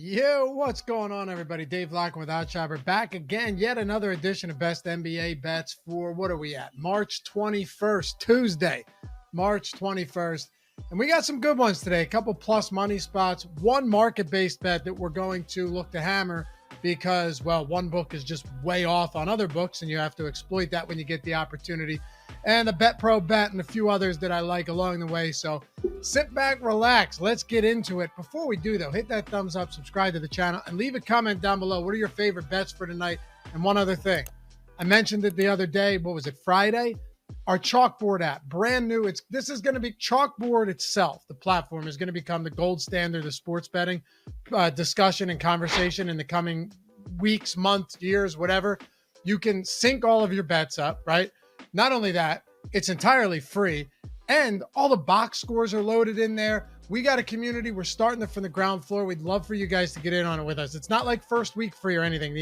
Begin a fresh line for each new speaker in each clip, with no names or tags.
Yo, what's going on, everybody? Dave Locken with OddsShopper back again. Yet another edition of Best NBA Bets for, what are we at? March 21st, Tuesday, March 21st. And we got some good ones today. A couple plus money spots. One market-based bet that we're going to look to hammer because, well, one book is just way off on other books, and you have to exploit that when you get the opportunity. And a Bet Pro bet and a few others that I like along the way. So sit back, relax. Let's get into it. Before we do, though, hit that thumbs up, subscribe to the channel, and leave a comment down below. What are your favorite bets for tonight? And one other thing. I mentioned it the other day. What was it, Friday? Our Chalkboard app, brand new. This is going to be Chalkboard itself. The platform is going to become the gold standard of sports betting discussion and conversation in the coming weeks, months, years, whatever. You can sync all of your bets up, right? Not only that, it's entirely free, and all the box scores are loaded in there. We got a community. We're starting it from the ground floor. We'd love for you guys to get in on it with us. It's not like first week free or anything.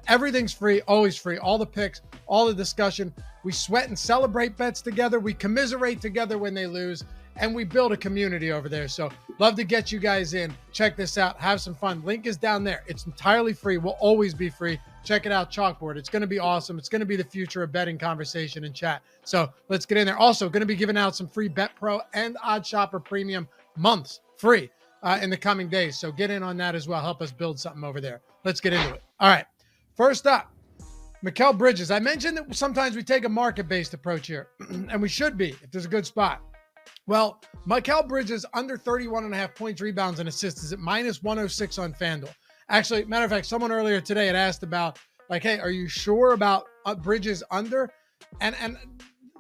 Everything's free, always free. All the picks, all the discussion. We sweat and celebrate bets together. We commiserate together when they lose, and we build a community over there. So love to get you guys in. Check this out. Have some fun. Link is down there. It's entirely free. Will always be free. Check it out, Chalkboard. It's going to be awesome. It's going to be the future of betting conversation and chat. So let's get in there. Also, going to be giving out some free Bet Pro and OddsShopper Premium months free in the coming days. So get in on that as well. Help us build something over there. Let's get into it. All right. First up, Mikal Bridges. I mentioned that sometimes we take a market-based approach here, and we should be if there's a good spot. Well, Mikal Bridges under 31.5 points, rebounds, and assists is at minus 106 on FanDuel. Actually, matter of fact, someone earlier today had asked about, like, hey, are you sure about Bridges under? And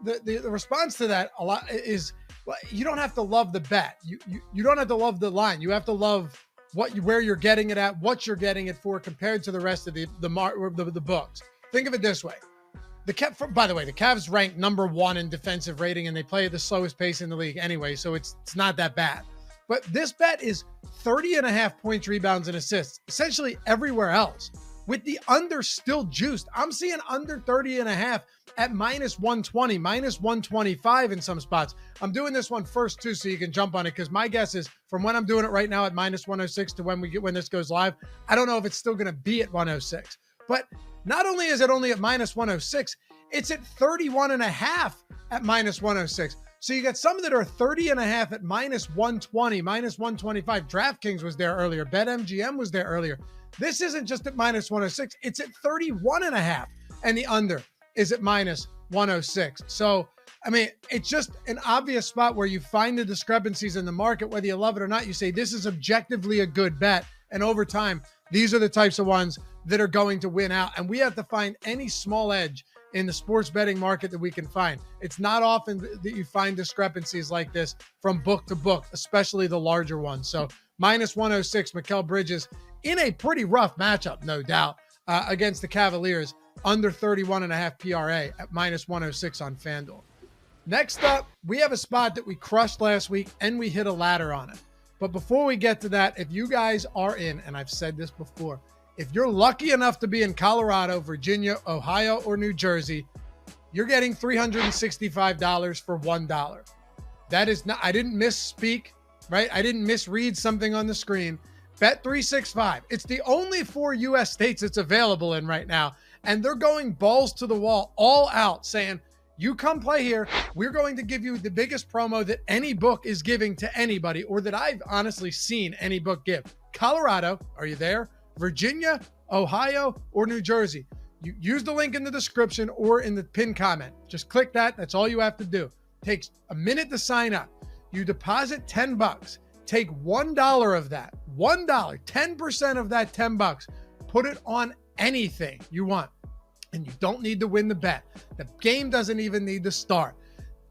the response to that a lot is, well, you don't have to love the bet. You don't have to love the line. You have to love where you're getting it at, what you're getting it for compared to the rest of the books. Think of it this way. By the way, the Cavs ranked number 1 in defensive rating, and they play at the slowest pace in the league anyway, so it's not that bad. But this bet is 30.5 points, rebounds, and assists, essentially everywhere else, with the under still juiced. I'm seeing under 30.5 at minus 120, minus 125 in some spots. I'm doing this one first, too, so you can jump on it, because my guess is from when I'm doing it right now at minus 106 to when this goes live, I don't know if it's still going to be at 106. But not only is it only at minus 106, it's at 31.5 at minus 106. So you got some that are 30.5 at minus 120, minus 125. DraftKings was there earlier. BetMGM was there earlier. This isn't just at minus 106. It's at 31.5. And the under is at minus 106. So, I mean, it's just an obvious spot where you find the discrepancies in the market, whether you love it or not. You say, this is objectively a good bet. And over time, these are the types of ones that are going to win out. And we have to find any small edge in the sports betting market that we can find. It's not often that you find discrepancies like this from book to book, especially the larger ones. So minus 106, Mikal Bridges in a pretty rough matchup, no doubt, against the Cavaliers, under 31.5 PRA at minus 106 on FanDuel. Next up, we have a spot that we crushed last week, and we hit a ladder on it. But before we get to that, if you guys are in, and I've said this before, if you're lucky enough to be in Colorado, Virginia, Ohio, or New Jersey, you're getting $365 for $1. That is not, I didn't misspeak, right? I didn't misread something on the screen. Bet365. It's the only 4 U.S. states it's available in right now. And they're going balls to the wall, all out, saying, you come play here. We're going to give you the biggest promo that any book is giving to anybody, or that I've honestly seen any book give. Colorado, are you there? Virginia, Ohio, or New Jersey. You use the link in the description or in the pinned comment. Just click that. That's all you have to do. Takes a minute to sign up. You deposit $10. Take $1 of that. $1, 10% of that $10. Put it on anything you want. And you don't need to win the bet. The game doesn't even need to start.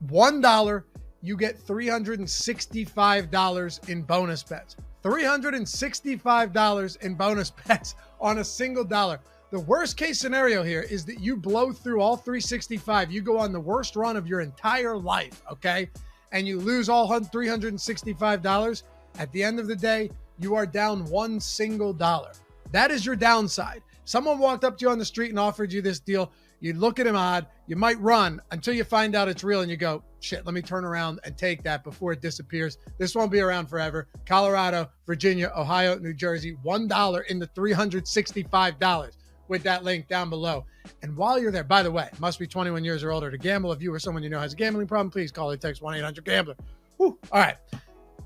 $1, you get $365 in bonus bets. $365 in bonus bets on a single dollar. The worst case scenario here is that you blow through all 365. You go on the worst run of your entire life, okay? And you lose all $365. At the end of the day, you are down one single dollar. That is your downside. Someone walked up to you on the street and offered you this deal. You look at him odd. You might run until you find out it's real and you go, shit, let me turn around and take that before it disappears. This won't be around forever. Colorado, Virginia, Ohio, New Jersey, $1 into $365 with that link down below. And while you're there, by the way, must be 21 years or older to gamble. If you or someone you know has a gambling problem, please call or text 1-800-GAMBLER. Whew. All right.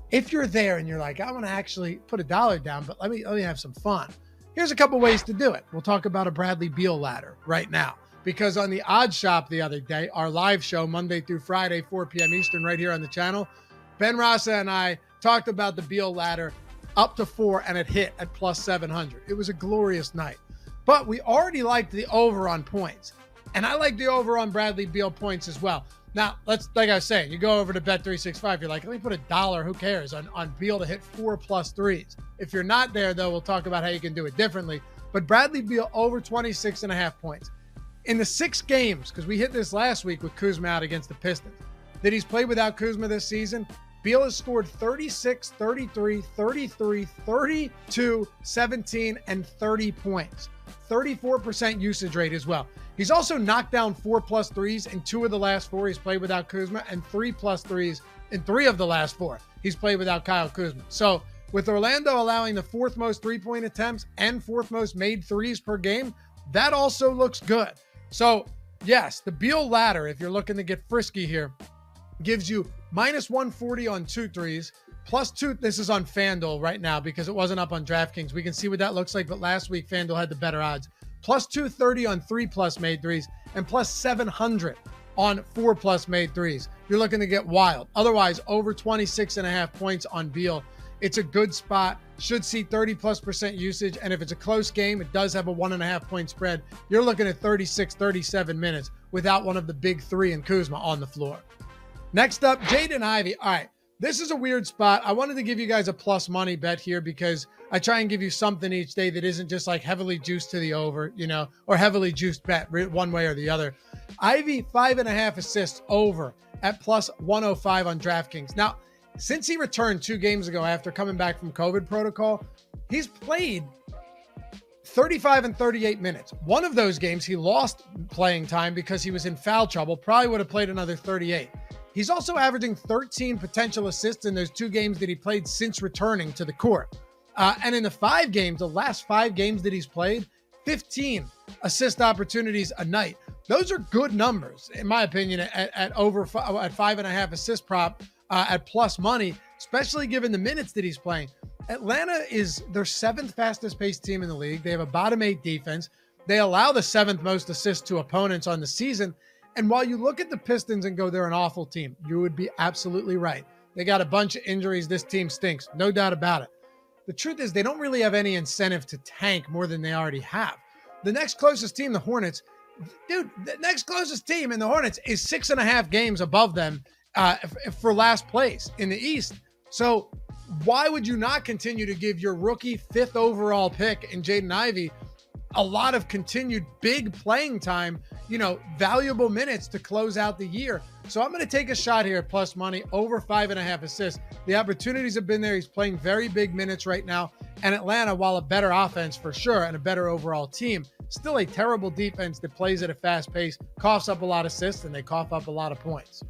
If you're there and you're like, I want to actually put $1 down, but let me have some fun. Here's a couple ways to do it. We'll talk about a Bradley Beal ladder right now, because on the Odds Shop the other day, our live show Monday through Friday, 4 p.m. Eastern, right here on the channel, Ben Rasa and I talked about the Beal ladder up to 4, and it hit at plus 700. It was a glorious night. But we already liked the over on points, and I like the over on Bradley Beal points as well. Now, like I was saying, you go over to Bet365, you're like, let me put $1, who cares, on Beal to hit 4+ threes. If you're not there, though, we'll talk about how you can do it differently. But Bradley Beal over 26.5 points. In the 6 games, because we hit this last week with Kuzma out against the Pistons, that he's played without Kuzma this season, Beal has scored 36, 33, 33, 32, 17, and 30 points. 34% usage rate as well. He's also knocked down 4+ threes in 2 of the last 4 he's played without Kuzma, and 3+ threes in 3 of the last 4 he's played without Kyle Kuzma. So with Orlando allowing the 4th most 3-point attempts and 4th most made threes per game, that also looks good. So yes, the Beal ladder, if you're looking to get frisky here, gives you minus 140 on 2 threes, plus 2. This is on FanDuel right now because it wasn't up on DraftKings. We can see what that looks like, but last week FanDuel had the better odds. Plus 230 on 3+ made threes, and plus 700 on 4+ made threes. You're looking to get wild. Otherwise, over 26.5 points on Beal. It's a good spot. Should see 30+% usage, and if it's a close game, it does have a 1.5-point spread. You're looking at 36, 37 minutes without one of the big 3 and Kuzma on the floor. Next up, Jaden Ivey. All right, this is a weird spot. I wanted to give you guys a plus money bet here because I try and give you something each day that isn't just like heavily juiced to the over, or heavily juiced bet one way or the other. Ivey, 5.5 assists over at plus 105 on DraftKings. Now, since he returned 2 games ago after coming back from COVID protocol, he's played 35 and 38 minutes. One of those games, he lost playing time because he was in foul trouble. Probably would have played another 38. He's also averaging 13 potential assists in those 2 games that he played since returning to the court. And in the last 5 games that he's played, 15 assist opportunities a night. Those are good numbers, in my opinion, at 5.5 assist prop at plus money, especially given the minutes that he's playing. Atlanta is their 7th fastest paced team in the league. They have a bottom 8 defense. They allow the 7th most assists to opponents on the season. And while you look at the Pistons and go, they're an awful team, you would be absolutely right. They got a bunch of injuries. This team stinks. No doubt about it. The truth is they don't really have any incentive to tank more than they already have. The next closest team, the Hornets, the next closest team in the Hornets is 6.5 games above them for last place in the East. So why would you not continue to give your rookie 5th overall pick in Jaden Ivey a lot of continued big playing time, valuable minutes to close out the year? So I'm going to take a shot here at plus money over 5.5 assists. The opportunities have been there. He's playing very big minutes right now. And Atlanta, while a better offense for sure and a better overall team, still a terrible defense that plays at a fast pace, coughs up a lot of assists, and they cough up a lot of points.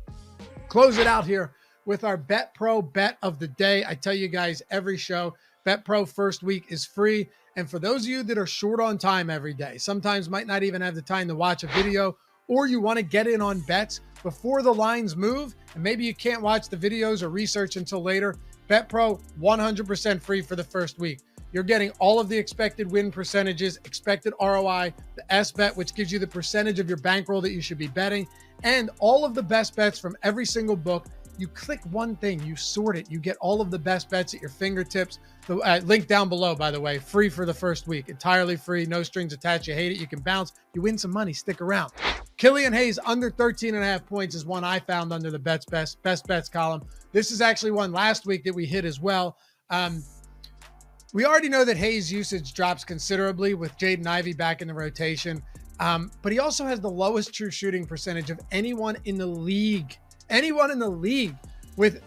Close it out here with our Bet Pro bet of the day. I tell you guys every show, Bet Pro first week is free. And for those of you that are short on time every day, sometimes might not even have the time to watch a video, or you want to get in on bets before the lines move, and maybe you can't watch the videos or research until later, Bet Pro 100% free for the first week. You're getting all of the expected win percentages, expected ROI, the S-Bet, which gives you the percentage of your bankroll that you should be betting, and all of the best bets from every single book. You click one thing, you sort it, you get all of the best bets at your fingertips. The link down below, by the way, free for the first week, entirely free, no strings attached. You hate it, you can bounce, you win some money, stick around. Killian Hayes under 13.5 points is one I found under the best bets column. This is actually one last week that we hit as well. We already know that Hayes' usage drops considerably with Jaden Ivey back in the rotation, but he also has the lowest true shooting percentage of anyone in the league. Anyone in the league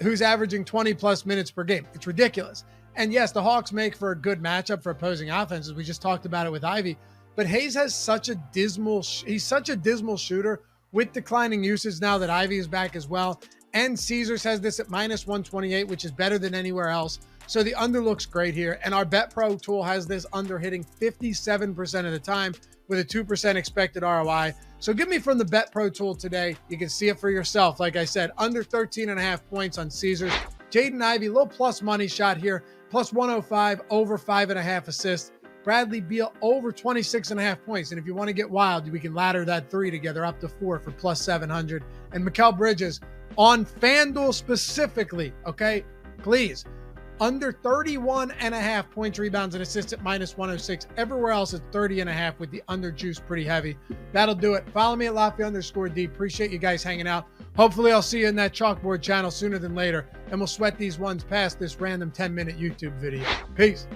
who's averaging 20+ minutes per game. It's ridiculous. And yes, the Hawks make for a good matchup for opposing offenses. We just talked about it with Ivey. But Hayes has such a dismal shooter with declining usage now that Ivey is back as well. And Caesars has this at minus 128, which is better than anywhere else. So the under looks great here. And our Bet Pro tool has this under hitting 57% of the time with a 2% expected ROI. So give me from the Bet Pro tool today. You can see it for yourself. Like I said, under 13.5 points on Caesars. Jaden Ivey, little plus money shot here, plus 105, over 5.5 assists. Bradley Beal over 26.5 points. And if you want to get wild, we can ladder that 3 together up to 4 for plus 700. And Mikal Bridges on FanDuel specifically, okay? Please, under 31.5 points, rebounds, and assists at minus 106. Everywhere else it's 30.5 with the under juice pretty heavy. That'll do it. Follow me at Loughy_D. Appreciate you guys hanging out. Hopefully I'll see you in that Chalkboard channel sooner than later, and we'll sweat these ones past this random 10-minute YouTube video. Peace.